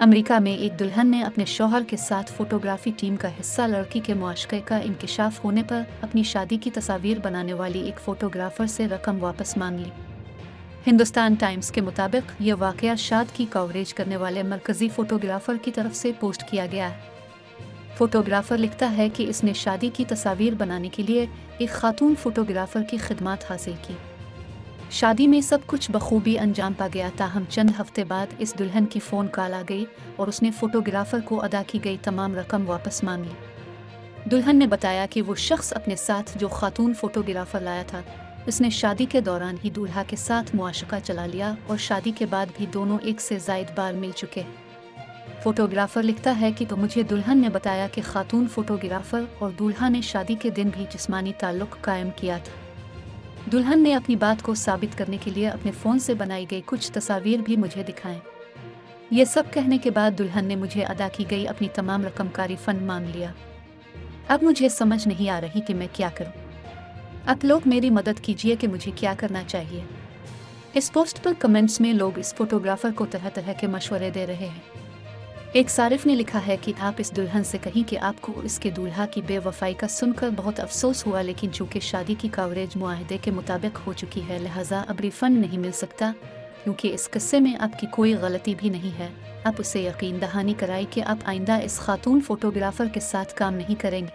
America में एक दुल्हन ने अपने शौहर के साथ फोटोग्राफी टीम का हिस्सा लड़की के मुआशक़े का इंकिशाफ होने पर अपनी शादी की तस्वीर बनाने वाली एक फ़ोटोग्राफ़र से रकम वापस मांग ली। हिंदुस्तान टाइम्स के मुताबिक ये वाक़या शादी की कवरेज करने वाले मरकज़ी फ़ोटोग्राफ़र की तरफ से पोस्ट किया गया है। फ़ोटोग्राफ़र लिखता है कि इसने शादी की तस्वीर बनाने के लिए एक खातून फ़ोटोग्राफ़र की खिदमत हासिल की। शादी में सब कुछ बखूबी अंजाम पा गया, ताहम चंद हफ्ते बाद इस दुल्हन की फ़ोन कॉल आ गई और उसने फ़ोटोग्राफ़र को अदा की गई तमाम रकम वापस मांग ली। दुल्हन ने बताया कि वो शख्स अपने साथ जो खातून फ़ोटोग्राफ़र लाया था, उसने शादी के दौरान ही दूल्हा के साथ मुआशक़ा चला लिया और शादी के बाद भी दोनों एक से ज़ायद बार मिल चुके हैं। फ़ोटोग्राफ़र लिखता है कि तो मुझे दुल्हन ने बताया कि खातून फ़ोटोग्राफ़र और दूल्हा ने शादी के दिन भी जिस्मानी ताल्लुक़ कायम किया था। दुल्हन ने अपनी बात को साबित करने के लिए अपने फ़ोन से बनाई गई कुछ तस्वीर भी मुझे दिखाएं। ये सब कहने के बाद दुल्हन ने मुझे अदा की गई अपनी तमाम रकम का रिफंड मांग लिया। अब मुझे समझ नहीं आ रही कि मैं क्या करूं। आप लोग मेरी मदद कीजिए कि मुझे क्या करना चाहिए। इस पोस्ट पर कमेंट्स में लोग इस फोटोग्राफ़र को तरह तरह के मशवरे दे रहे हैं। एक सारिफ ने लिखा है कि आप इस दुल्हन से कहीं कि आपको इसके दूल्हा की बेवफाई का सुनकर बहुत अफसोस हुआ, लेकिन चूंकि शादी की कवरेज मुआहदे के मुताबिक हो चुकी है, लिहाजा अब रिफंड नहीं मिल सकता, क्योंकि इस किस्से में आपकी कोई गलती भी नहीं है। आप उसे यकीन दहानी कराई कि आप आइंदा इस खातून फोटोग्राफ़र के साथ काम नहीं करेंगे।